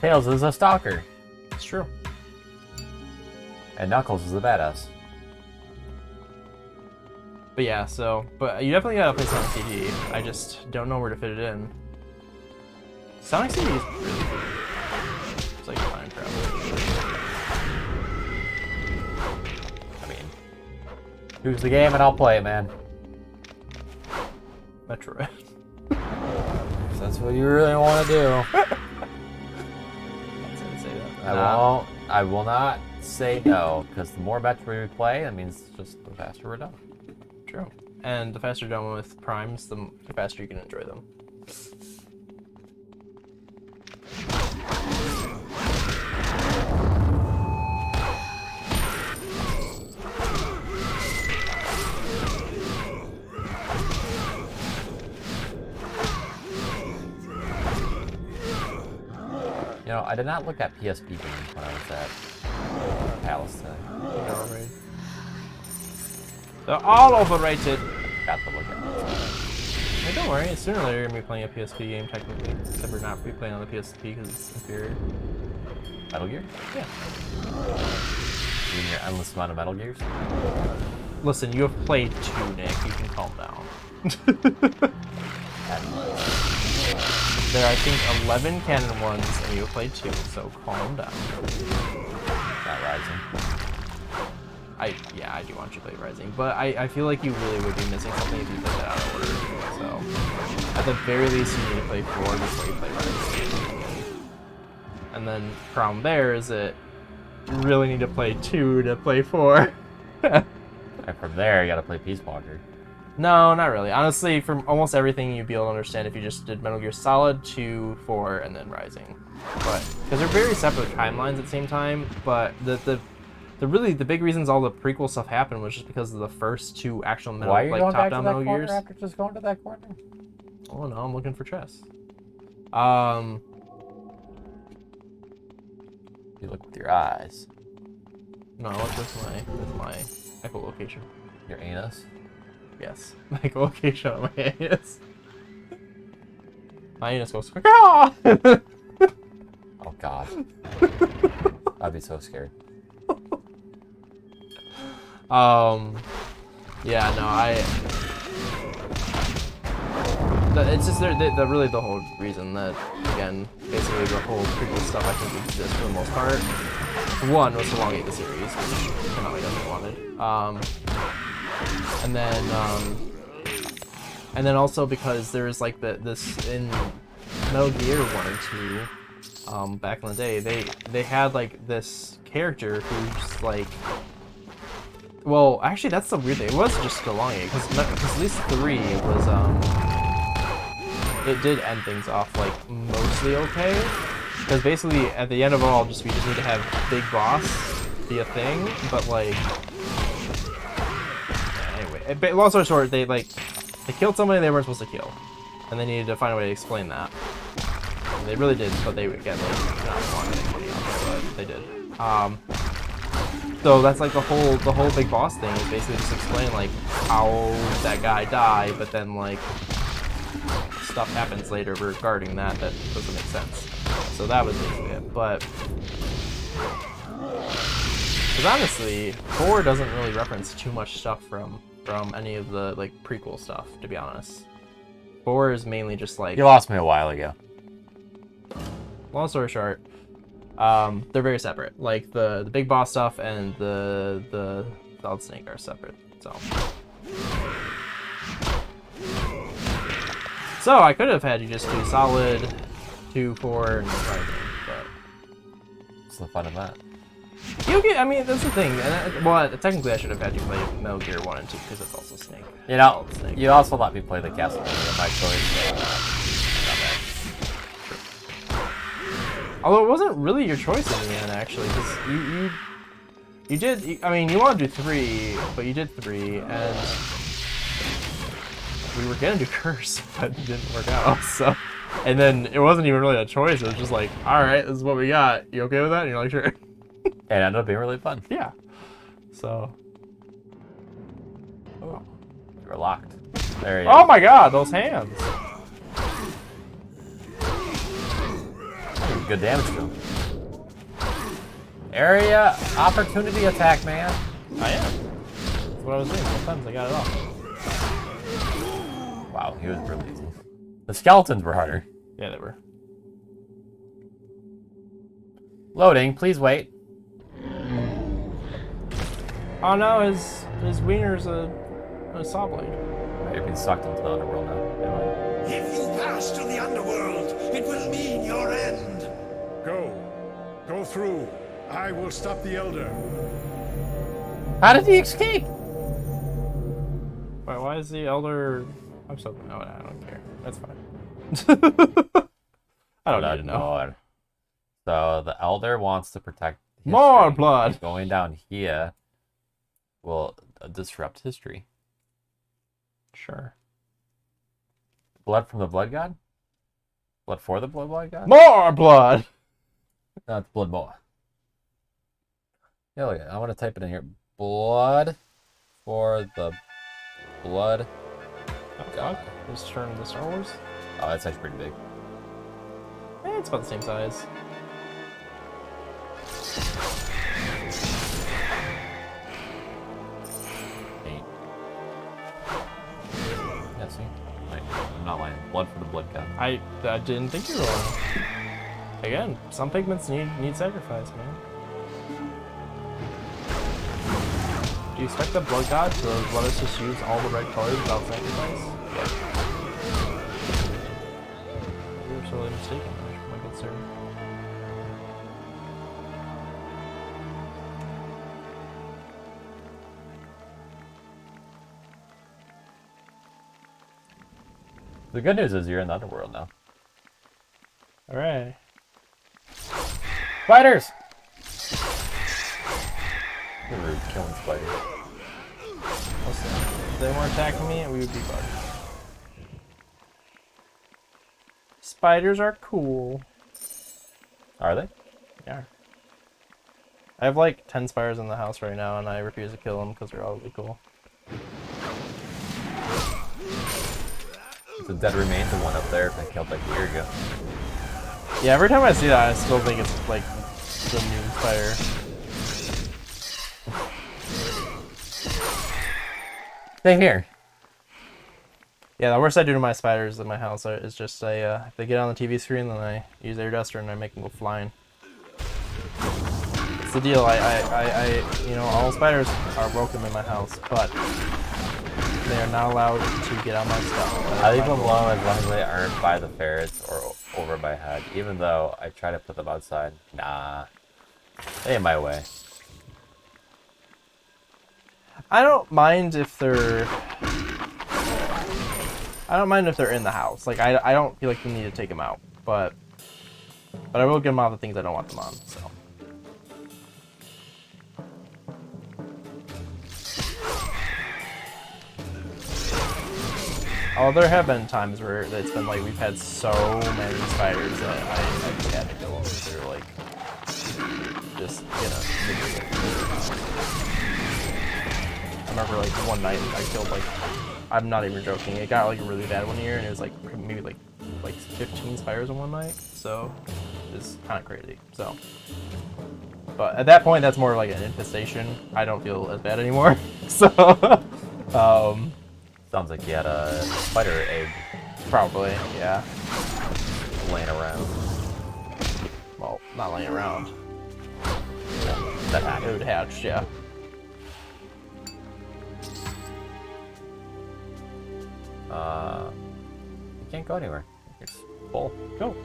Tails is a stalker. It's true. And Knuckles is a badass. But yeah, but you definitely gotta play Sonic CD. I just don't know where to fit it in. Sonic CD is really good. It's like Minecraft. I mean, choose the game and I'll play it, man. Metroid. If that's what you really want to do. I will not say no, because the more Metroid we play, that means just the faster we're done. True. And the faster you're done with primes, the faster you can enjoy them. You know, I did not look at PSP games when I was at Palace today. They're all overrated. Got to look at them. Hey, don't worry, sooner or later you're gonna be playing a PSP game technically. Except we're not playing on the PSP because it's inferior. Metal Gear? Yeah. You mean your endless amount of Metal Gears? Listen, you have played 2, Nick. You can calm down. There are, I think, 11 canon ones, and you have played 2, so calm down. Not Rising. Yeah, I do want you to play Rising, but I feel like you really would be missing something if you played that out of order. So, at the very least, you need to play 4 before you play Rising. And then, problem there is that you really need to play 2 to play 4. And from there, you gotta play Peace Walker. No, not really. Honestly, from almost everything you'd be able to understand if you just did Metal Gear Solid, 2, 4, and then Rising. But because they're very separate timelines at the same time, but the big reasons all the prequel stuff happened was just because of the first 2 actual top-down Metal Gears. After just going to that corner? Oh no, I'm looking for chests. You look with your eyes. No, I look with my echolocation. Your anus? Yes, my echolocation on my anus. My anus goes. Ah! Oh God. I'd be so scared. Yeah, no, it's just really the whole reason that, again, basically the whole prequel stuff I think exists for the most part. One was to elongate the series, which Konami doesn't wanted. And then also because there's like this in Metal Gear 1 and 2, back in the day, they had like this character who's like, well, actually that's the weird thing. It was just elongated because at least 3 was it did end things off like mostly okay. Because basically at the end of it all, we just need to have Big Boss be a thing, but like. Anyway, long story short, they killed somebody they weren't supposed to kill, and they needed to find a way to explain that. And they really did, but they again not wanting anybody out there, but they did. So that's like the whole Big Boss thing is basically just explain like how that guy died, but then like stuff happens later regarding that doesn't make sense. So that was basically it. But because honestly, 4 doesn't really reference too much stuff from any of the like prequel stuff, to be honest. 4 is mainly just like. You lost me a while ago. Long story short, they're very separate. Like the Big Boss stuff and the Solid Snake are separate. So I could have had you just do Solid, 2, 4, and Rising, but What's the fun of that? I mean, that's the thing. And technically, I should have had you play Metal Gear 1 and 2 because it's also Snake. You know, you also let me play the Castlevania, my choice. Although it wasn't really your choice in the end, actually, because you did. I mean, you want to do 3, but you did 3, and we were gonna do Curse, but it didn't work out. So, and then it wasn't even really a choice. It was just like, all right, this is what we got. You okay with that? And you're like, sure. It ended up being really fun. Yeah. So. Oh, you were locked. There you Oh go. my God, those hands. good damage to him. Area opportunity attack, man. I am. That's what I was doing. Sometimes I got it off. Wow, he was really easy. The skeletons were harder. Yeah, they were. Loading, please wait. Oh no, his wiener's a saw blade. You're being sucked into the underworld now. Anyway. If you pass to the underworld, it will mean your end. Go. Go through. I will stop the Elder. How did he escape? Why is the elder? I'm so no, I don't care. That's fine. I don't need to know. Lord. So the elder wants to protect history. More blood. Going down here will disrupt history. Sure. Blood from the blood god? Blood for the blood god? More blood. No, it's blood more. Hell yeah, I want to type it in here. Blood for the blood god. Just turn the Star Wars. Oh, that's actually pretty big. It's about the same size. Yeah, see? I'm not lying. Blood for the blood god. I didn't think you were wrong. Again, some pigments need sacrifice, man. Do you expect the blood god to let us just use all the red colors without sacrifice? Yeah. You're sorely mistaken, my good sir. The good news is you're in the underworld now. Alright. Spiders! You're rude, killing spiders. Listen, if they weren't attacking me, we would be bugged. Spiders are cool. Are they? Yeah. I have like 10 spiders in the house right now, and I refuse to kill them because they're all really cool. The dead remains of one up there that I killed like a year ago. Yeah, every time I see that, I still think it's like the new spider. Same here. Yeah, the worst I do to my spiders in my house is just if they get on the TV screen, then I use air duster and I make them go flying. It's the deal. You know, all spiders are welcome in my house, but they are not allowed to get on my stuff. I leave them alone as long as they aren't by the ferrets or over my head, even though I try to put them outside. Nah. They in my way. I don't mind if they're in the house. Like I don't feel like you need to take them out, but I will get them out of the things I don't want them on. So. Oh, there have been times where it's been like we've had so many spiders that I just had to kill them. They're like just I remember like one night I killed like, I'm not even joking, it got like really bad one year and it was like maybe like 15 spiders in one night, so it's kind of crazy. So, but at that point that's more like an infestation. I don't feel as bad anymore. So Sounds like you had a spider egg probably, yeah. laying around. Well, not laying around. That happened. It would hatch, yeah. You can't go anywhere. It's full. Go.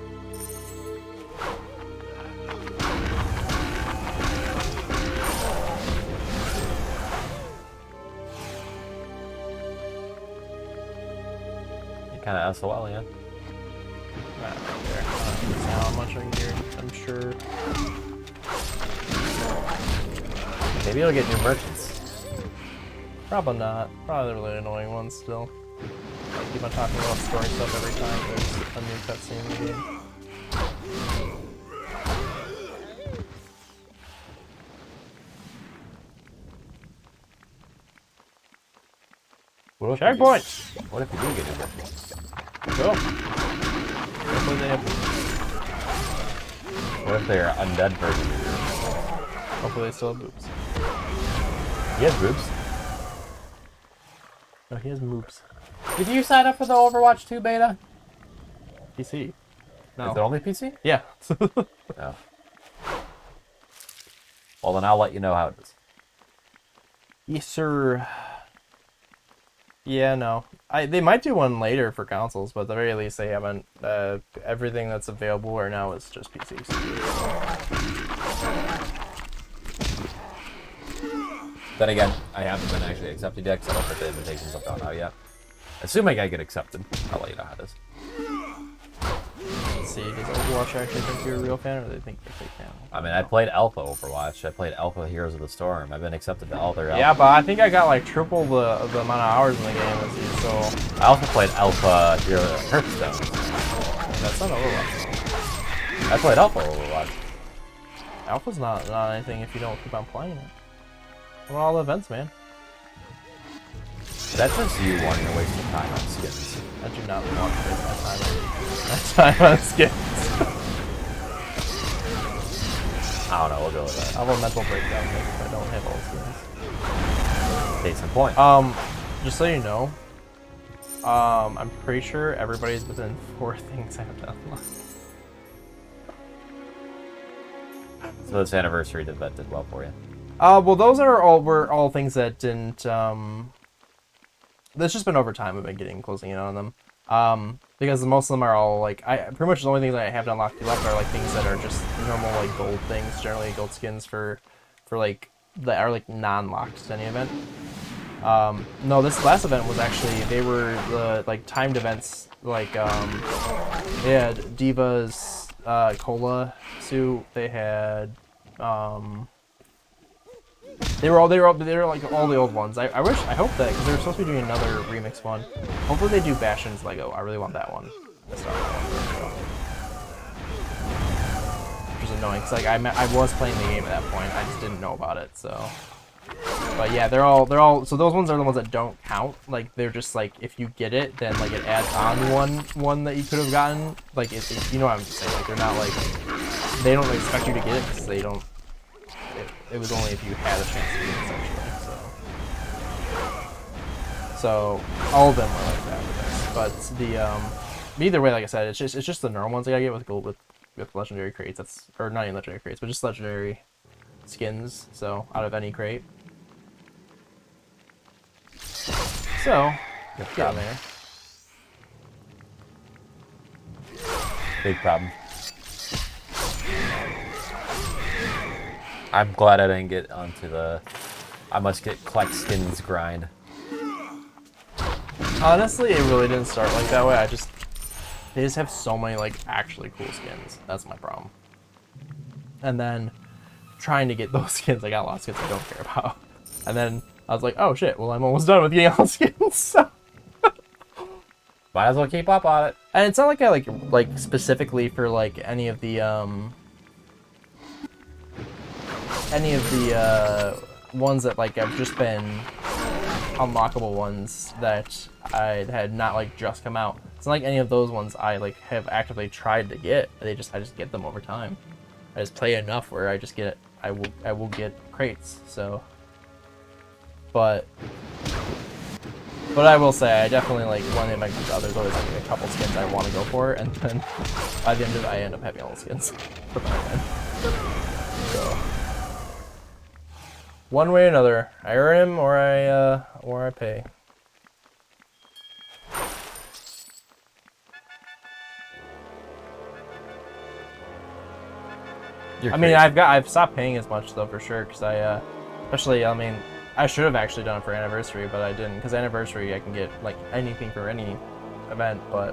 You kind of SOL, yeah. Right there. How much I can hear, I'm sure. Maybe you'll get new merchants. Probably not. Probably the really annoying ones still. I keep on talking about story stuff every time there's a new cutscene in the game. What if Checkpoint! What if you do get new merchants? Cool. Hopefully they have... What if they're undead version of you? Hopefully they still have boobs. He has boobs. No, he has moobs. Did you sign up for the Overwatch 2 beta? PC. No. Is it only PC? Yeah. No. Well, then I'll let you know how it is. Yes, sir. Yeah, no. They might do one later for consoles, but at the very least they haven't. Everything that's available right now is just PCs. Then again, I haven't been actually accepted yet because I don't think the invitations have gone out yet. Assuming I get accepted, I'll let you know how it is. Let's see, does Overwatch actually think you're a real fan, or do they think you're a fake fan? I mean, I played Alpha Overwatch. I played Alpha Heroes of the Storm. I've been accepted to all their Yeah, but I think I got like triple the amount of hours in the game as you, so... I also played Alpha Hero Hearthstone. That's not Overwatch. I played Alpha Overwatch. Alpha's not anything if you don't keep on playing it. What about all the events, man? That's just you wanting to waste your time on skins. I do not want to waste my time on skins. I don't know, we'll go with that. I'll have a mental breakdown if I don't have all skins. Case in point. Just so you know, I'm pretty sure everybody's within 4 things I have to unlock. So this anniversary event did well for you. Well, those were all things that didn't. That's just been over time. I've been getting closing in on them. Because most of them are all like pretty much the only things that I have to unlock left are like things that are just normal like gold things, generally gold skins for like that are like non-locked to any event. No, this last event was actually they were the like timed events like they had Diva's cola suit. They had they were like all the old ones. I hope that because they were supposed to be doing another remix one. Hopefully they do Bastion's Lego. I really want that one. Which is annoying because like I was playing the game at that point. I just didn't know about it. So, but yeah, they're all so those ones are the ones that don't count. Like they're just like if you get it, then like it adds on one that you could have gotten. Like it you know what I'm saying? Like they're not like they don't expect you to get it because they don't. It was only if you had a chance to get it, essentially. So all of them were like that with this. But the either way, like I said, it's just the normal ones I gotta get with gold with legendary crates. That's or not even legendary crates, but just legendary skins. So out of any crate. So got there. Big problem. I'm glad I didn't get onto the I must get collect skins grind. Honestly, it really didn't start like that way. They just have so many like actually cool skins. That's my problem. And then trying to get those skins, I got a lot of skins I don't care about. And then I was like, oh shit, well I'm almost done with getting all the skins. So. Might as well keep up on it. And it's not like I like specifically for like any of the ones that like have just been unlockable ones that I had not like just come out. It's not like any of those ones I like have actively tried to get. I just get them over time. I just play enough where I just get I will get crates. So, but I will say I definitely like when it might come out. There's always like a couple skins I want to go for, and then by the end of it, I end up having all the skins for the end. So. One way or another, I earn him or I pay. You're I mean, crazy. I've stopped paying as much though for sure because especially I mean, I should have actually done it for anniversary, but I didn't because anniversary I can get like anything for any event. But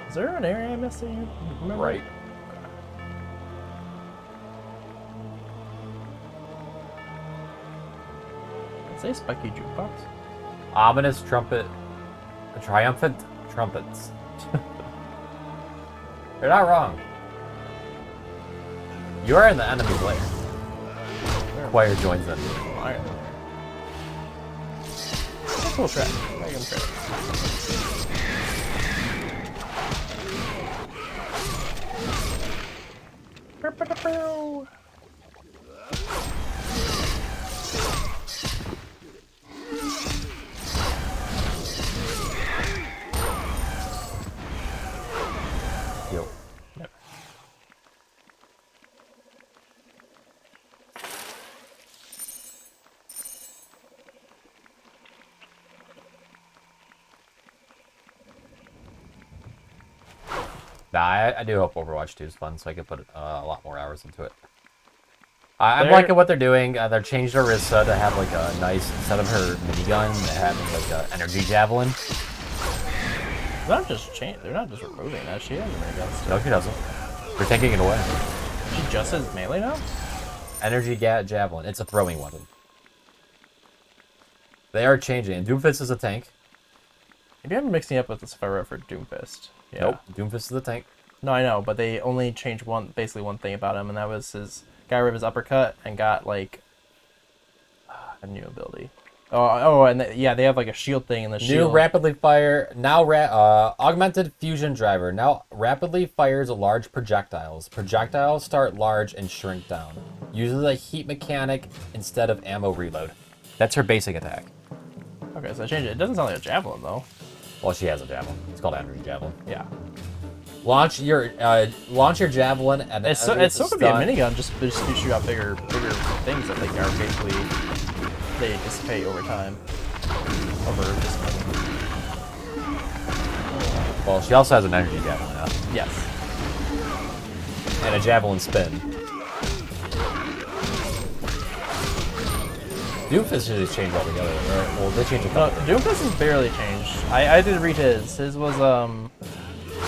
is there an area I missed that you remember? Right. Say spiky jukebox. Ominous trumpet. Triumphant trumpets. You're not wrong. You are in the enemy lair. Choir joins in. Alright. Cool track. Random track. Yo. Yep. Nah, I do hope Overwatch 2 is fun, so I can put a lot more hours into it. I'm They're- liking what they're doing. They're changed Orisa to have like a nice, instead of her minigun, having like an energy javelin. They're not just they're not just removing that. She has a minigun still. No, she doesn't. They're taking it away. She just has melee now? Energy javelin. It's a throwing weapon. They are changing. And Doomfist is a tank. Maybe I'm mixing up with this if I wrote for Doomfist. Yeah. Nope. Doomfist is a tank. No, I know, but they only changed basically one thing about him, and that was his got rid of his uppercut and got like a new ability. And they have like a shield thing in the shield. New rapidly fire augmented fusion driver now rapidly fires large projectiles. Projectiles start large and shrink down. Uses a heat mechanic instead of ammo reload. That's her basic attack. Okay, so I changed it. It doesn't sound like a javelin though. Well, she has a javelin. It's called energy javelin. Yeah. Launch your javelin and It still could be a minigun, just to shoot out bigger things that like are basically they dissipate over time. Well, she also has an energy javelin now. Yes. And a javelin spin. Doomfist should change altogether, right? Well, they changed a No, couple. Doomfist has barely changed. I did read his. His was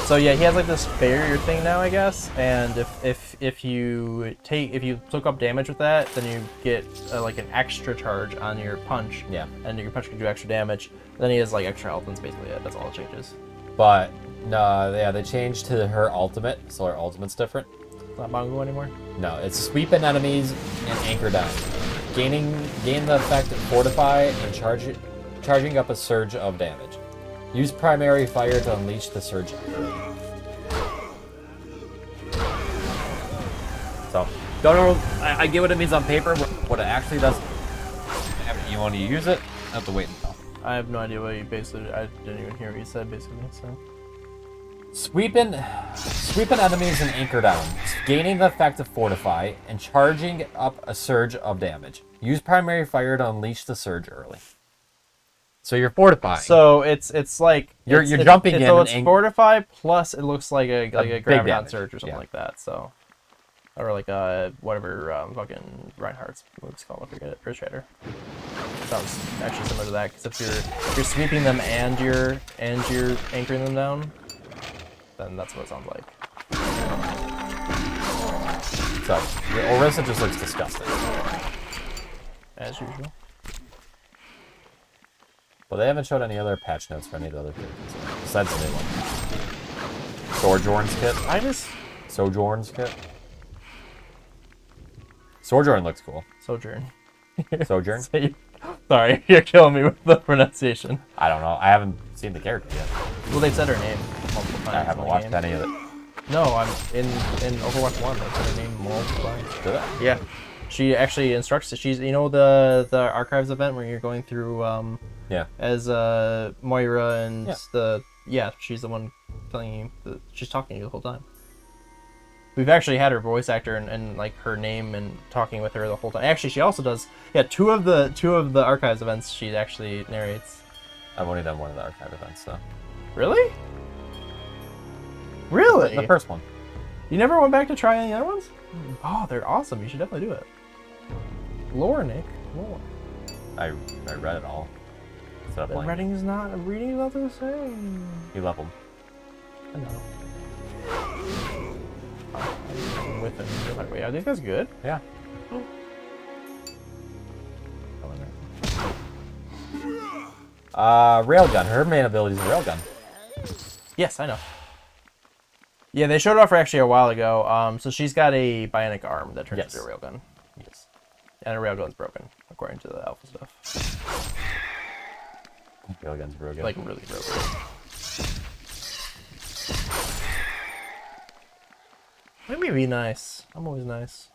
So yeah, he has like this barrier thing now, I guess. And if you took up damage with that, then you get like an extra charge on your punch. Yeah. And your punch can do extra damage. Then he has like extra health. That's basically it. That's all it changes. But no, yeah, they changed to her ultimate, so her ultimate's different. It's not Bongo anymore. No, it's sweeping enemies and anchor down. Gain the effect of fortify and charging up a surge of damage. Use primary fire to unleash the surge early. So, don't know. I get what it means on paper. What it actually does. You want to use it? I have to wait until. I have no idea what you basically. I didn't even hear what you said basically. So. Sweeping enemies and anchor down, gaining the effect of fortify, and charging up a surge of damage. Use primary fire to unleash the surge early. So you're fortifying. So it's like You're jumping in So and it's fortify plus it looks like a big graviton damage. surge or something Yeah. like that. So, or like whatever fucking Reinhardt's move's called. I forget it. Earth Shatter. Sounds actually similar to that because if you're sweeping them and you're anchoring them down, then that's what it sounds like. So your Orisa just looks disgusting. As usual. But they haven't showed any other patch notes for any of the other characters besides the new one. Sojourn's kit. Sojourn's kit. Sojourn looks cool. Sojourn. Sojourn? Sorry, you're killing me with the pronunciation. I don't know. I haven't seen the character yet. Well, they've said her name multiple times. I haven't in the watched game. any of it. No, I'm in Overwatch 1. They said her name multiple times. Did I? Yeah. She actually instructs. She's the archives event where you're going through Yeah. as Moira and Yeah. she's the one telling you she's talking to you the whole time. We've actually had her voice actor and like her name and talking with her the whole time. Actually, she also does two of the archives events she actually narrates. I've only done one of the archive events, so. Really? Really? The first one. You never went back to try any other ones? Oh, they're awesome. You should definitely do it. Lore, Nick. Lore. I read it all. Instead of playing. Reading is not the same. You love them. I know. I'm with him. You're like, wait, are these guys good? Yeah. Railgun. Her main ability is a railgun. Yes, I know. Yeah, they showed it off actually a while ago. So she's got a bionic arm that turns into a railgun. Yes. And her railgun's broken, according to the alpha stuff. Railgun's real good. Like, really broken. Let me be nice. I'm always nice.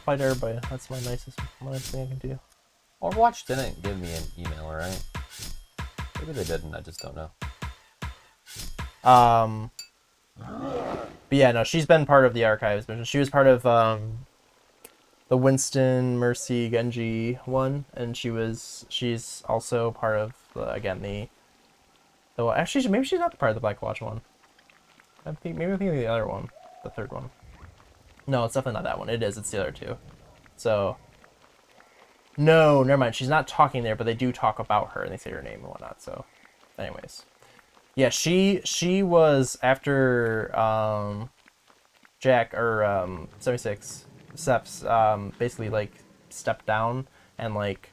Fight everybody. That's my nicest thing I can do. Overwatch didn't give me an email, right? Maybe they didn't. I just don't know. But yeah, no, she's been part of the archives mission. She was part of the Winston, Mercy, Genji one, and she's also part of again the well, actually maybe she's not part of the Black Watch one. I'm thinking the other one, the third one. No, it's definitely not that one. It's the other two. So no, never mind. She's not talking there, but they do talk about her and they say her name and whatnot. So, anyways, yeah, she was after Jack or 76 Steps basically like stepped down and like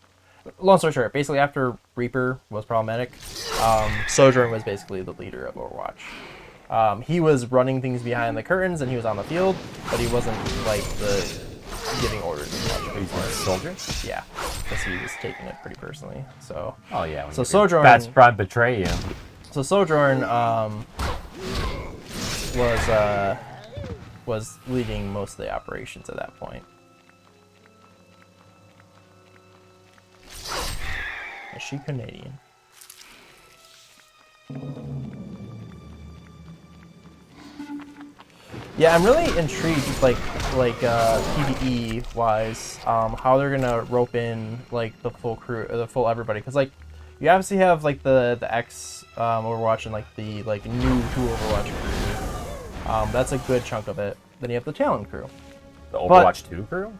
long story short, basically after Reaper was problematic, Sojourn was basically the leader of Overwatch. He was running things behind the curtains and he was on the field, but he wasn't like the giving orders as much. He's a soldier? Yeah, because he was taking it pretty personally. So Oh yeah. So Sojourn Best friend betray you. So Sojourn was leading most of the operations at that point. Is she Canadian? Yeah, I'm really intrigued, like PvE wise, how they're gonna rope in like the full crew, the full everybody, because like you obviously have like the X Overwatch and like the new to Overwatch crew. That's a good chunk of it. Then you have the Talon crew. The Overwatch 2 crew?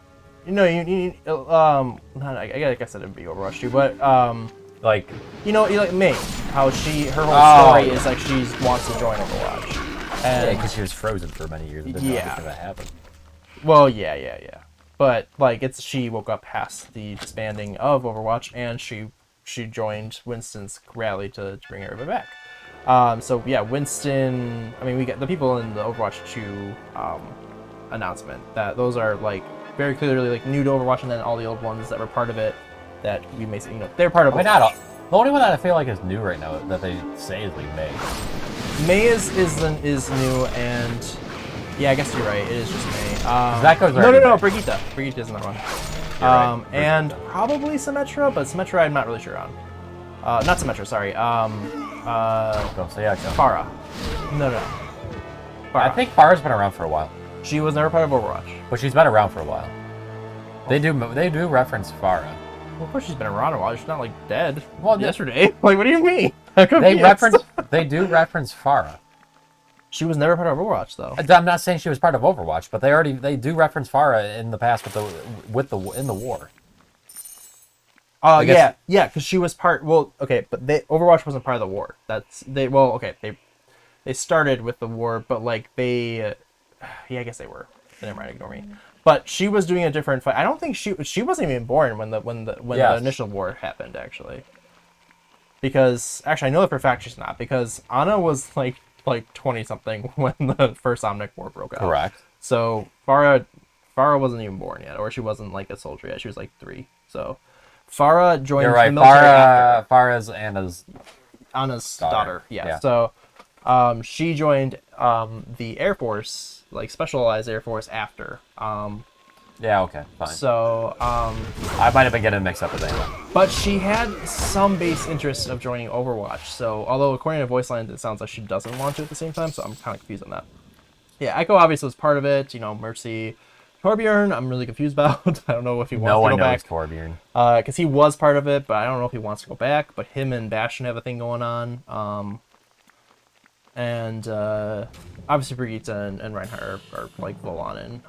You know, you need I guess it'd be Overwatch 2, but Like you like May, how her whole story is like she wants to join Overwatch. And yeah, because she was frozen for many years. And didn't know anything that happened. Well, yeah. But like she woke up past the disbanding of Overwatch and she joined Winston's rally to bring everybody back. So yeah, Winston. I mean, we get the people in the Overwatch 2 announcement that those are like very clearly like new to Overwatch, and then all the old ones that were part of it that we may say, they're part of. I mean, not all. The only one that I feel like is new right now that they say is like May. May is new, and yeah, I guess you're right. It is just May. That goes no, Brigitte. Brigitte's another one. Right. And probably Symmetra, but Symmetra I'm not really sure on. Not Symmetra, sorry. Don't say Echo. Pharah. No. I think Farah's been around for a while, She was never part of Overwatch. but she's been around for a while. They do reference Farah. Well, of course she's been around a while. She's not like dead. Well, yesterday. Like, what do you mean? I'm They confused. do reference Farah. She was never part of Overwatch, though. I'm not saying she was part of Overwatch, but they do reference Farah in the past in the war. Yeah, because she was part. Well, okay, but Overwatch wasn't part of the war. They started with the war, but like yeah, I guess they were. Never mind, ignore me. But she was doing a different fight. I don't think she wasn't even born when the initial war happened, actually. Because actually, I know that for a fact she's not, because Ana was like 20 something when the first Omnic War broke out. Correct. So Farah wasn't even born yet, or she wasn't like a soldier yet. She was like 3. So Farah joined You're right. the military after. Farah's Anna's daughter. Yeah. So she joined the Air Force, like specialized Air Force after. Yeah. Okay. Fine. So I might have been getting mixed up with that. but she had some base interest of joining Overwatch. So although according to voice lines it sounds like she doesn't want to at the same time, so I'm kind of confused on that. Yeah, Echo obviously was part of it. Mercy, Torbjorn, I'm really confused about. I don't know if he wants to go back. No one knows Torbjorn. Because he was part of it, but I don't know if he wants to go back. But him and Bastion have a thing going on. And obviously Brigitte and Reinhardt are like full on in.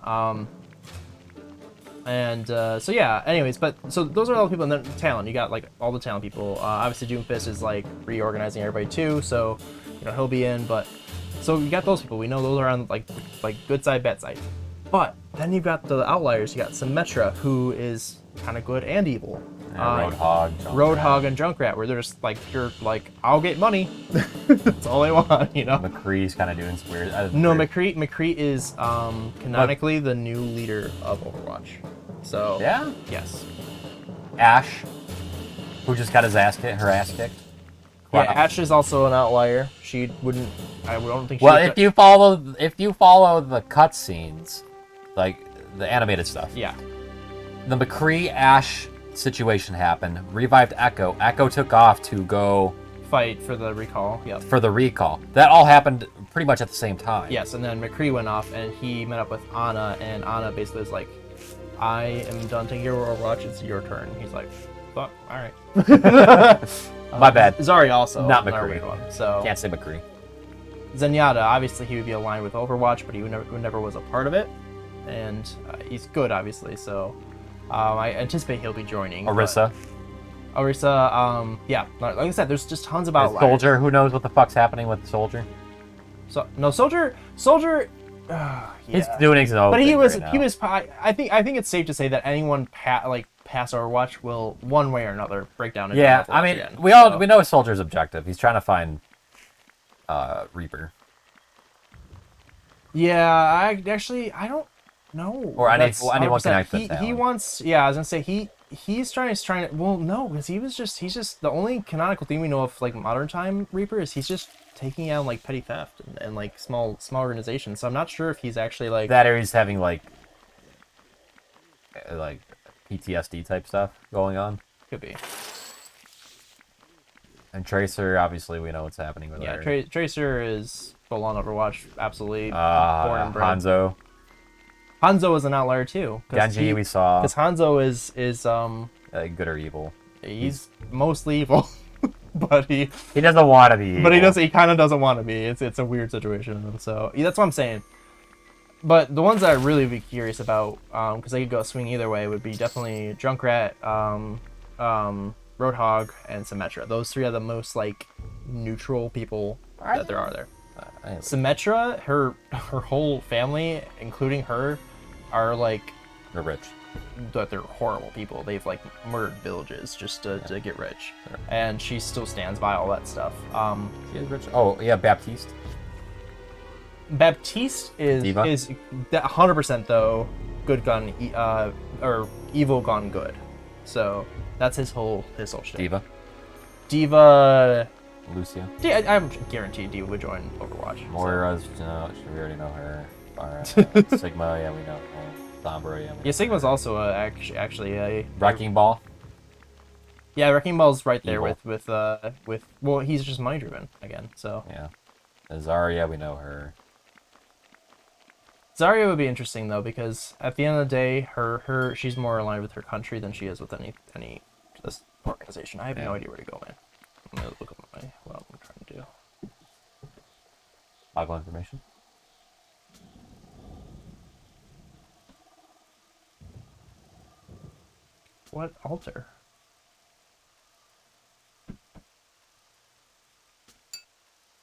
So yeah, anyways, so those are all the people, and then Talon, you got like all the Talon people. Obviously Doomfist is like reorganizing everybody too, so he'll be in, but so you got those people. We know those are on like good side, bad side. But then you've got the outliers. You got Symmetra, who is kind of good and evil. Roadhog and Junkrat, where they're just like, you're like, I'll get money. That's all they want, McCree's kind of doing some weird. No, McCree is canonically the new leader of Overwatch. So yeah, yes. Ash, who just got her ass kicked. Yeah, Ash is also an outlier. She wouldn't. I don't think. She Well, would if you follow the cutscenes, like the animated stuff, Yeah. the McCree Ash situation happened. Revived Echo. Echo took off to go Fight for the recall. Yep. for the recall. That all happened pretty much at the same time. Yes, and then McCree went off, and he met up with Anna, and Anna basically was like, "I am done taking your Overwatch. It's your turn." He's like, "Fuck, all right." My bad. Zari also Not another McCree. weird one. So Can't say McCree. Zenyatta, obviously he would be aligned with Overwatch, but he never was a part of it, and he's good, obviously. So I anticipate he'll be joining. Orisa. Orisa, yeah, like I said, there's just tons about Soldier. Who knows what the fuck's happening with Soldier? So no, Soldier. Yeah. He's doing his own But thing he was. right now. I think it's safe to say that anyone past Overwatch will one way or another break down. Into Yeah, Overwatch I mean, again, we know Soldier's objective. He's trying to find Reaper Yeah, I don't know. or That's anyone 100%. connected. He wants. Yeah, I was gonna say he's trying to. Well, no, because he's just the only canonical thing we know of like modern time Reaper is he's just taking out like petty theft and like small organizations. So I'm not sure if he's actually like that, or he's having like PTSD type stuff going on. could be. And Tracer, obviously, we know what's happening with Yeah, her. Tracer is full on Overwatch, absolutely born and bred. Hanzo, Hanzo is an outlier too. Genji, we saw. Because Hanzo is Good or evil. he's mostly evil, but he doesn't want to be evil. but he kind of doesn't want to be. It's a weird situation, so yeah, that's what I'm saying. But the ones that I really be curious about, because they could go swing either way, would be definitely Junkrat, Roadhog, and Symmetra. Those three are the most like neutral people that there are there. Symmetra, her whole family, including her, are like They're rich. that they're horrible people. They've like murdered villages just to get rich, and she still stands by all that stuff. She is rich. Oh yeah, Baptiste. Baptiste is Diva? 100% though good gun or evil gone good. So that's his whole shit. Diva. Lucia. Yeah, I'm guaranteed Diva would join Overwatch. Moira's, we already know her. Sigma, yeah, we know her. Sombra, yeah. Yeah, Sigma's also actually a Wrecking Ball. Yeah, Wrecking Ball's right there Evil. with well, he's just money driven again. So Yeah. Zarya, we know her. Zarya would be interesting though, because at the end of the day, her she's more aligned with her country than she is with any this organization. I have no idea where to go, man. I'm gonna look up what I'm trying to do. Toggle information. What altar?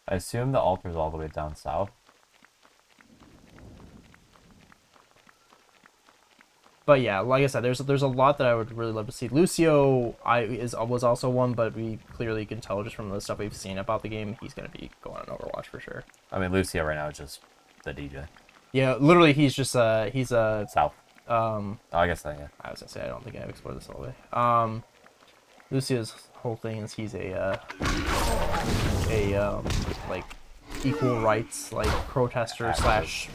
I assume the altar's all the way down south. But yeah, like I said, there's a lot that I would really love to see. Lucio was also one, but we clearly can tell just from the stuff we've seen about the game, he's gonna be going on Overwatch for sure. I mean, Lucia right now is just the DJ. Yeah, literally, he's just South. Oh, I guess that, yeah. I was gonna say I don't think I've explored this all the way. Lucio's whole thing is he's a like equal rights like protester slash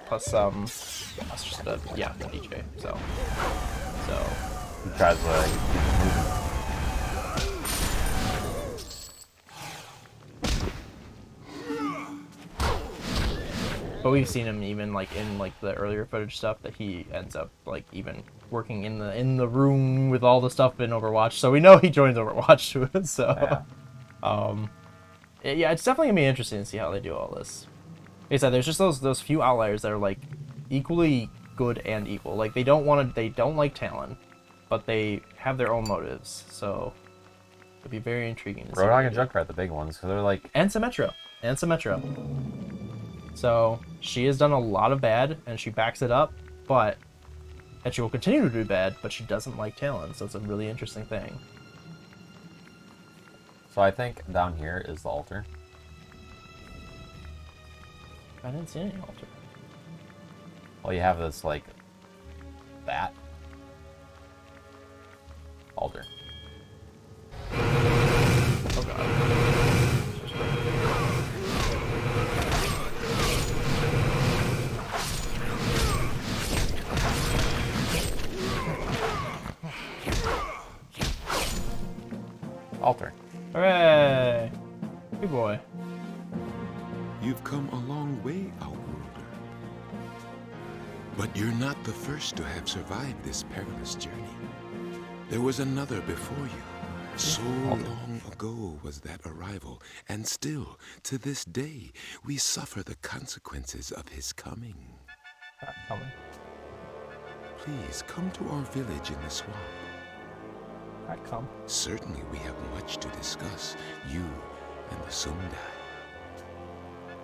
plus just the DJ. So He tries to like, but we've seen him even like in like the earlier footage stuff that he ends up like even working in the room with all the stuff in Overwatch. So we know he joins Overwatch to it. So yeah, it's definitely gonna be interesting to see how they do all this. Like I said, there's just those few outliers that are like equally good and evil. Like they don't like Talon, but they have their own motives. So it'd be very intriguing to see. Roadhog and Junkrat, the big ones, because they're like... And Symmetra. So she has done a lot of bad, and she backs it up, and she will continue to do bad, but she doesn't like Talon, so it's a really interesting thing. So I think down here is the altar. I didn't see any altar. Well, you have this, like, that. Altar. Oh god. You've come a long way, Outworlder. But you're not the first to have survived this perilous journey. There was another before you. So long ago was that arrival, and still, to this day, we suffer the consequences of his coming. Coming. Please come to our village in the swamp. I come. Certainly we have much to discuss, you and the Sundai.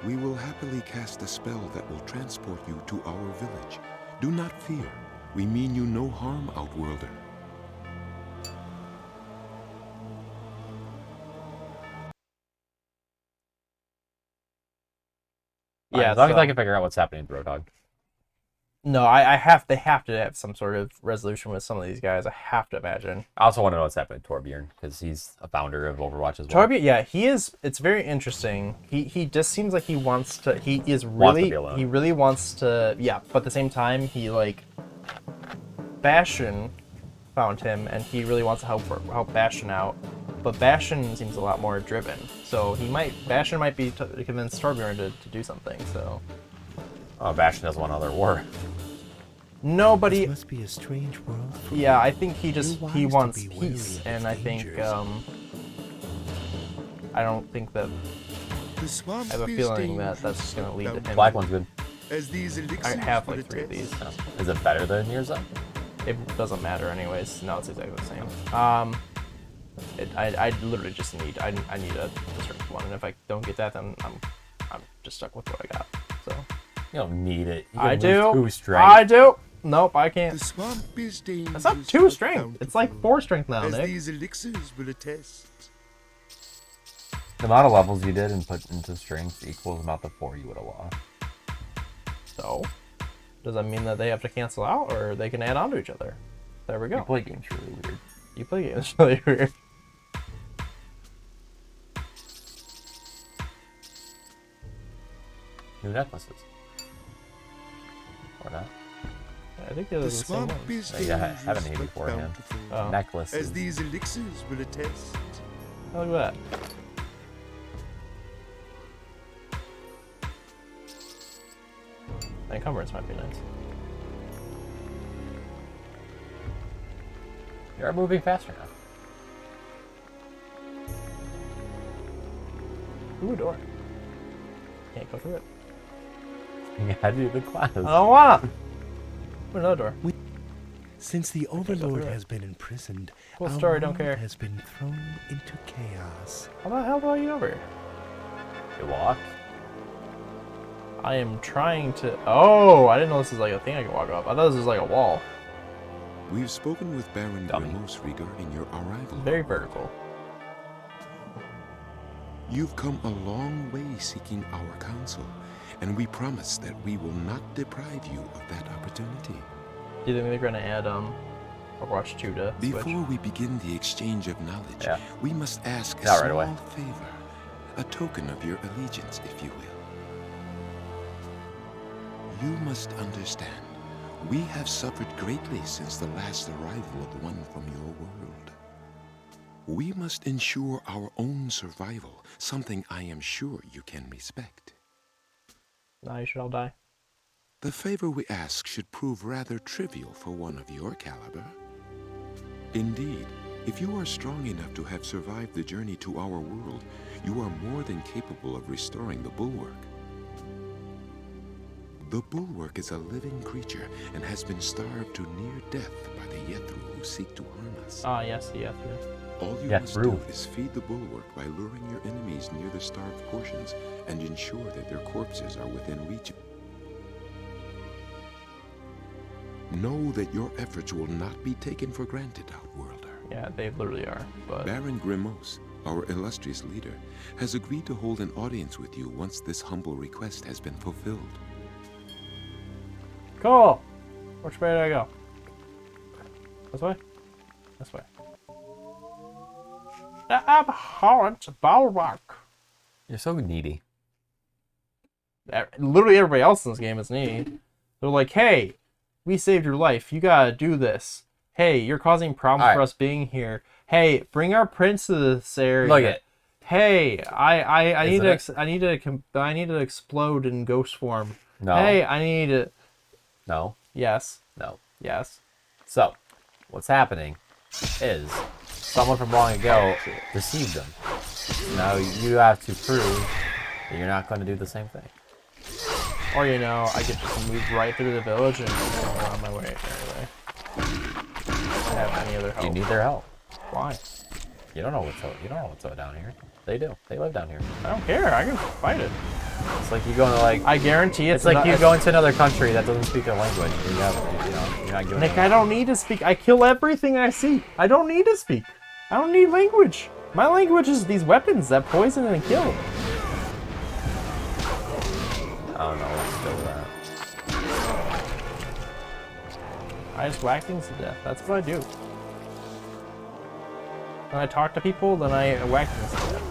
We will happily cast a spell that will transport you to our village. Do not fear. We mean you no harm, Outworlder. Alright, Yeah, as long as so- I can figure out what's happening to Roadhog. No, they have to have some sort of resolution with some of these guys. I have to imagine. I also want to know what's happening to Torbjorn, because he's a founder of Overwatch as well. Torbjorn, yeah, he is. It's very interesting. He just seems like he wants to. He is Wants to really. be alone. He really wants to. Yeah, but at the same time, he like. Bastion found him, and he really wants to help Bastion out. But Bastion seems a lot more driven, so Bastion might be to convince Torbjorn to do something. So. Oh, Bastion doesn't want another war. Nobody. This must be a strange world. For Yeah, I think he You're wise wants to be wary peace, of and its I think dangers. I don't think that. The swamp I have a is feeling that dangerous that's just gonna lead to him. Black one's good. as these I elixirs have will like 3 of attest. these. Is it better than yours, though? It doesn't matter anyways. No, it's exactly the same. I literally just need I need a certain one, and if I don't get that, then I'm just stuck with what I got. So You don't need it. You I can lose do. 2 strength. I do. Nope, I can't. The swamp is dangerous. That's not 2 but strength. It's bountiful, like 4 strength now, as Nick. these elixirs will attest. The amount of levels you did and put into strength equals the amount of 4 you would have lost. So does that mean that they have to cancel out, or they can add on to each other? There we go. You play games really weird. You play games really weird. New necklaces. Or not. I think they're The the same swamp ones. is Yeah, I dangerous haven't needed but beforehand. bountiful, Oh. Necklaces. as these elixirs will attest. Oh, look at that. The encumbrance might be nice. You're moving faster now. Ooh, a door. Can't go through it. You had to do the class. I don't wanna. Ooh, another door. Since the go Overlord through it. has been imprisoned, Cool our story, don't world care. has been thrown into chaos. How the hell do I get over here? You walk. I am trying to. Oh, I didn't know this was like a thing I can walk up. I thought this was like a wall. We've spoken with Baron Dummy. Grimos regarding your arrival. Very vertical. You've come a long way seeking our counsel, and we promise that we will not deprive you of that opportunity. Do you think they're gonna add Overwatch 2 to Switch? Before we begin the exchange of knowledge, Yeah. we must ask a Not small right away. favor, a token of your allegiance, if you will. You must understand, we have suffered greatly since the last arrival of one from your world. We must ensure our own survival, something I am sure you can respect. Nah, you should all die. The favor we ask should prove rather trivial for one of your caliber. Indeed, if you are strong enough to have survived the journey to our world, you are more than capable of restoring the Bulwark. The Bulwark is a living creature and has been starved to near death by the Yethru who seek to harm us. Ah, yes, the F. All you must do is feed the Bulwark by luring your enemies near the starved portions and ensure that their corpses are within reach. Know that your efforts will not be taken for granted, Outworlder. Yeah, they literally are. But Baron Grimos, our illustrious leader, has agreed to hold an audience with you once this humble request has been fulfilled. cool. Which way do I go? This way? This way. The abhorrent Bulwark. You're so needy. Literally everybody else in this game is needy. They're like, hey, we saved your life. You gotta do this. Hey, you're causing problems All right. for us being here. Hey, bring our prince to this area. Look at Hey, I need Isn't to I need to explode in ghost form. No. Hey, I need to. No. Yes. No. Yes. So, what's happening is someone from long ago deceived them. Now you have to prove that you're not going to do the same thing. Or you know, I could just move right through the village and go on my way anyway. I have any other help? You need their help. Why? You don't know what's up down here. They do. They live down here. I don't care. I can fight it. It's like you going to like. I guarantee It's like you going to another country that doesn't speak their language. And you're not giving. Nick, I don't need to speak. I kill everything I see. I don't need to speak. I don't need language. My language is these weapons that poison and kill. I don't know. Let's go with that. I just whack things to death. That's what I do. When I talk to people, then I whack things to death.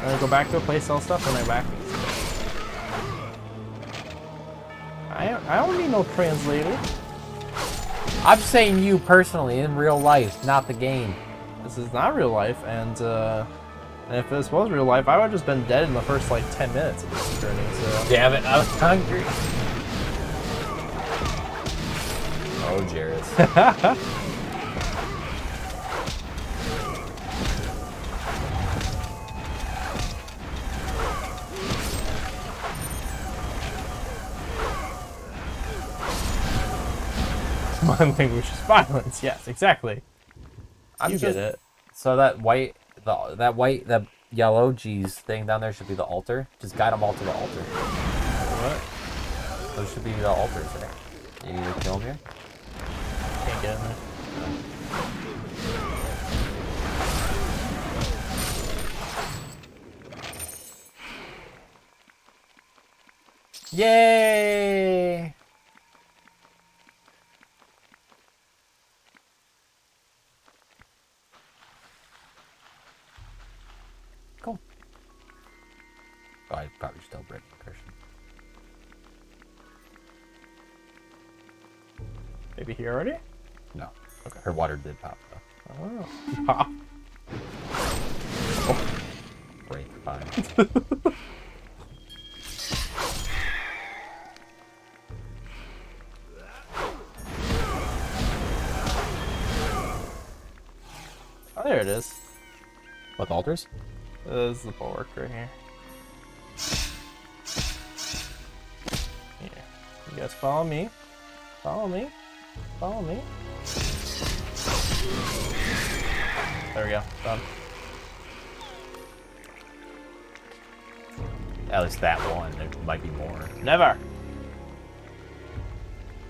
Then I go back to a place, sell stuff, and I whack things to death. I don't need no translator. I'm saying you personally in real life, not the game. This is not real life, and if this was real life, I would have just been dead in the first like 10 minutes of this journey. So. Damn it! I was hungry. Oh, Jairus. My language is violence. Yes, exactly. You get it. So that yellow G's thing down there should be the altar. Just guide them all to the altar. What? Those should be the altars there. You need to kill them here? Can't get in there. Yay! Cool. Oh, I probably still break Christian. Maybe here already? No. Okay. Her water did pop though. Oh. Pop. Break, fine. Oh, there it is. What, the altars? This is the bulwark right here. Here. You guys follow me. Follow me. Follow me. There we go. Done. At least that one. There might be more. Never!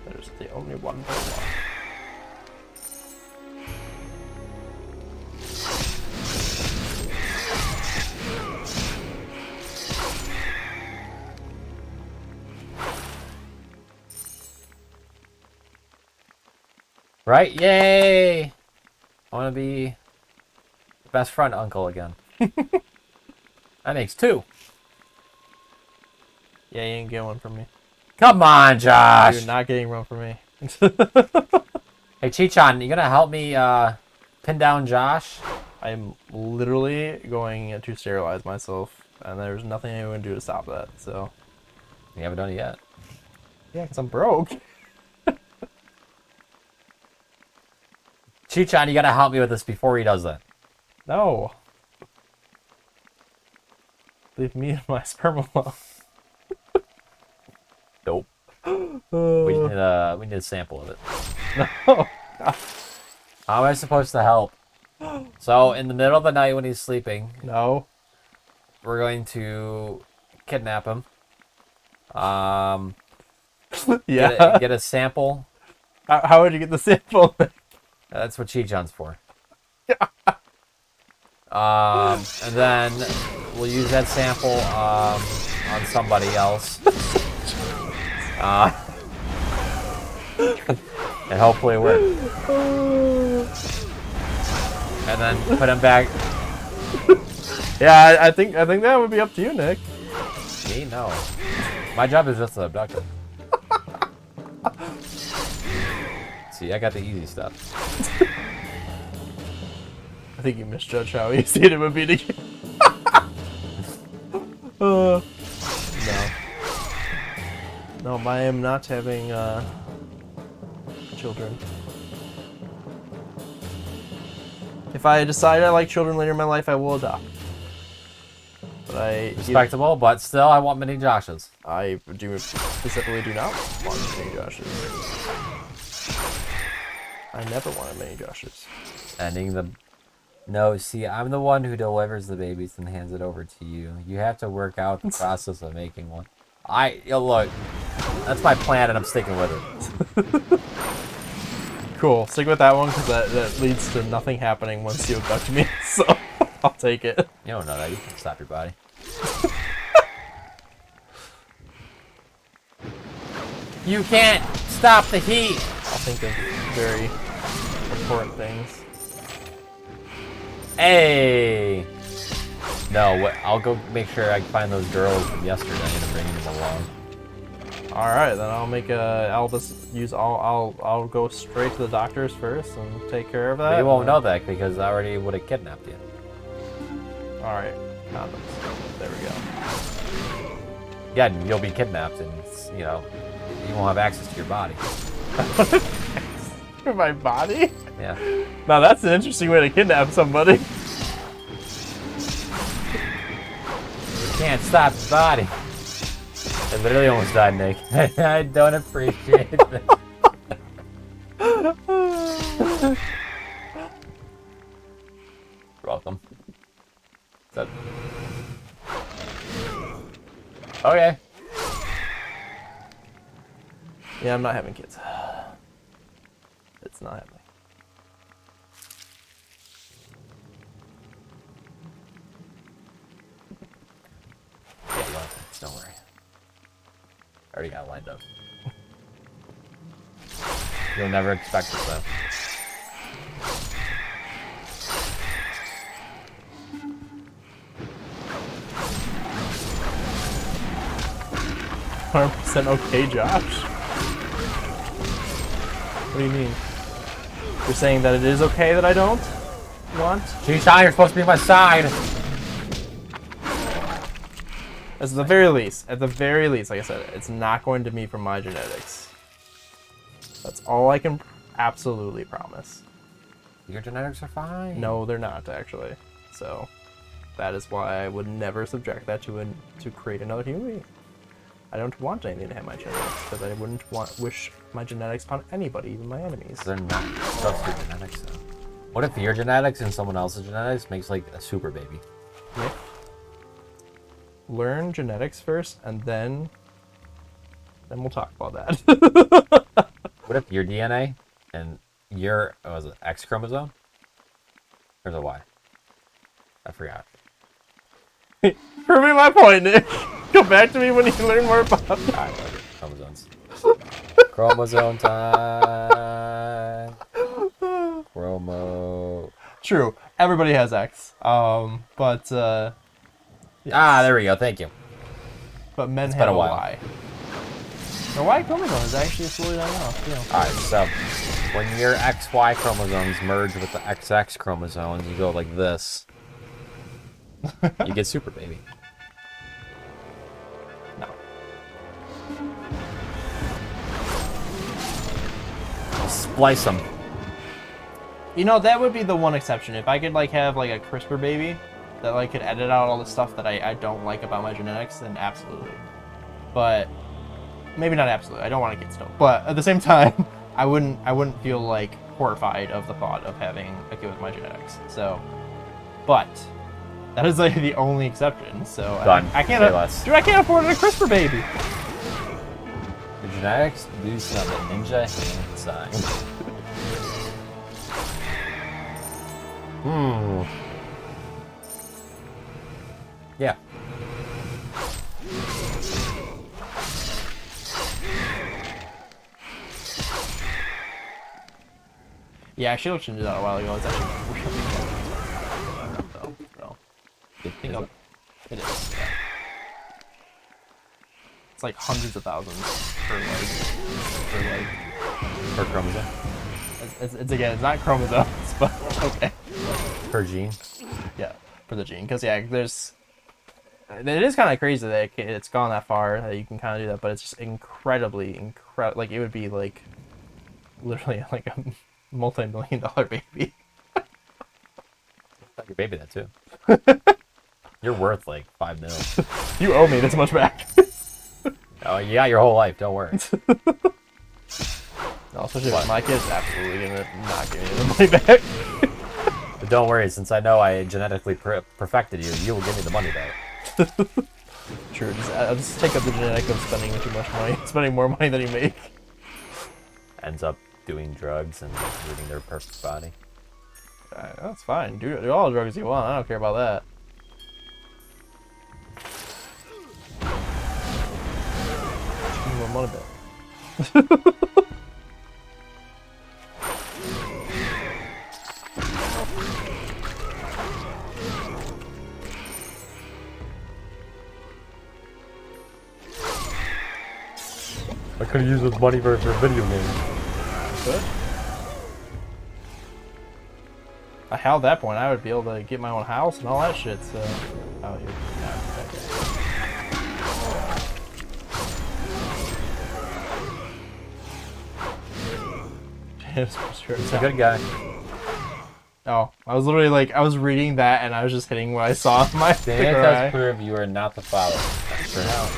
There's the only one bulwark. Right? Yay! I want to be best friend uncle again. That makes 2. Yeah, you ain't getting one from me. Come on, Josh! You're not getting one from me. Hey, Chichan, you gonna help me pin down Josh? I'm literally going to sterilize myself, and there's nothing anyone can do to stop that, so. You haven't done it yet. Yeah, because I'm broke. Chichan, you gotta help me with this before he does that. No. Leave me and my sperm alone. Nope. We need a sample of it. No. How am I supposed to help? So, in the middle of the night when he's sleeping, No. we're going to kidnap him. Yeah. Get a sample. How would you get the sample? That's what Chichan's for. And then we'll use that sample on somebody else. And hopefully it works. And then put him back. Yeah, I think that would be up to you, Nick. Me? No. My job is just to abduct him. See, I got the easy stuff. I think you misjudged how easy it would be to get. No. No, I am not having children. If I decide I like children later in my life, I will adopt. But Respectable, but still, I want mini Joshes. I do specifically do not want mini Joshes. I never wanted mini Joshes. Ending the... No, see, I'm the one who delivers the babies and hands it over to you. You have to work out the process of making one. Look, that's my plan and I'm sticking with it. Cool, stick with that one because that leads to nothing happening once you abduct me, so I'll take it. You don't know that, you can stop your body. You can't stop the heat! I'll think of very important things. Hey! No, I'll go make sure I can find those girls from yesterday and bring them along. All right, then I'll make I'll go straight to the doctors first and take care of that. But you won't know that because I already would have kidnapped you. All right, condoms. There we go. Yeah, and you'll be kidnapped and, you know, you won't have access to your body. My body? Yeah. Now that's an interesting way to kidnap somebody. You can't stop the body. I literally almost died, Nick. I don't appreciate that. You're welcome. Okay. Yeah, I'm not having kids. It's not happening. Yeah, you want it. Don't worry. I already got it lined up. You'll never expect it though. %, okay, Josh. What do you mean? You're saying that it is okay that I don't want? G-Shine, you're supposed to be my side. At the very least, like I said, it's not going to be from my genetics. That's all I can absolutely promise. Your genetics are fine. No, they're not, actually. So, that is why I would never subject that to create another human being. I don't want anything to have my genetics, because I wouldn't wish my genetics upon anybody, even my enemies. They're not just your genetics though. What if your genetics and someone else's genetics makes like a super baby? Nick, learn genetics first, and then we'll talk about that. What if your DNA and your was it X chromosome? Or the Y? I forgot. Proving my point, Nick. Come back to me when you learn more about that. Chromosomes. Chromosome time. True. Everybody has X. But yes. There we go. Thank you. But men It's have been a a while. Y. The Y chromosome is actually slowly dying off. Yeah. Alright, so when your XY chromosomes merge with the XX chromosomes, you go like this. You get super baby. No. Splice them. You know, that would be the one exception. If I could like have like a CRISPR baby that like could edit out all the stuff that I don't like about my genetics, then absolutely. But maybe not absolutely. I don't want a kid still. But at the same time, I wouldn't feel like horrified of the thought of having a kid with my genetics. So, but that is like the only exception. So Done. I can't. Say less. Dude, I can't afford a CRISPR baby. The genetics do some ninja hand sign. Yeah. Yeah, I should have changed that a while ago. It's actually so. Is it? It is. Yeah. It's like hundreds of thousands Per chromosome. It's again, it's not chromosomes, but okay. Per gene. Yeah, for the gene, because yeah, there's it is kind of crazy that it's gone that far that you can kind of do that, but it's just incredibly. Like it would be like literally like a multi-million-dollar baby. Let your baby that too. You're worth like 5 mil. You owe me this much back. Oh, you got your whole life. Don't worry. No, especially if my kid's absolutely gonna not give me the money back. But don't worry, since I know I genetically perfected you, you will give me the money back. True. I'll just take up the genetic of spending too much money, spending more money than you make. Ends up doing drugs and ruining their perfect body. That's fine. Do all the drugs you want. I don't care about that. Just give me more money back. I could have used this money for a video game. Good. At that point, I would be able to get my own house and all that shit. So, oh, you're not He's a good guy. Oh, I was literally like, I was reading that and I was just hitting what I saw in my Data sticker does eye. prove you are not the father. That's sure how.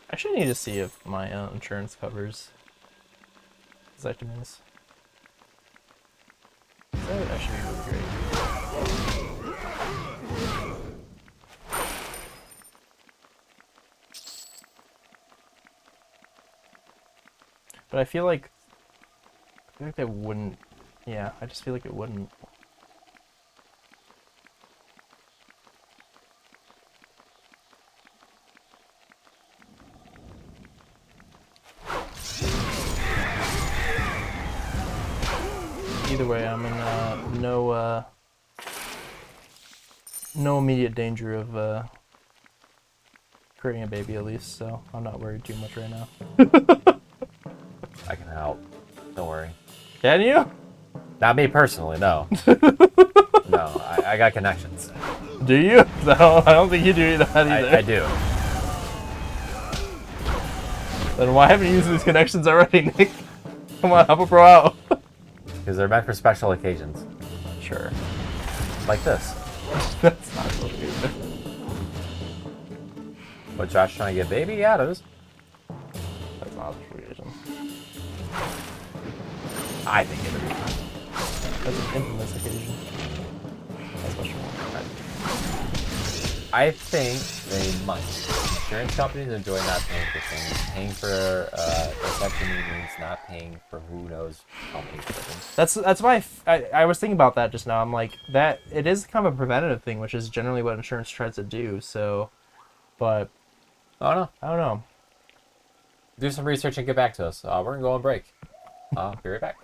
I actually need to see if my insurance covers vasectomies. That would actually be really great. But I feel like they wouldn't. Yeah, I just feel like it wouldn't. Either way, I'm in no immediate danger of creating a baby, at least, so I'm not worried too much right now. I can help. Don't worry. Can you? Not me personally, no. No, I got connections. Do you? I don't think you do that either. I do. Then why haven't you used these connections already, Nick? Come on, help a bro out. Because they're meant for special occasions. Sure. Like this. That's not so good. What, Josh trying to get baby? Yeah, it is. That's not a situation. I think it is. That's an infamous occasion. That's much more. I think they might. Insurance companies enjoy not paying for things. Paying for vasectomy means not paying for who knows how many things. That's why I was thinking about that just now. I'm like, that it is kind of a preventative thing, which is generally what insurance tries to do. So, but I don't I don't know. Do some research and get back to us. We're gonna go on break. Be right back.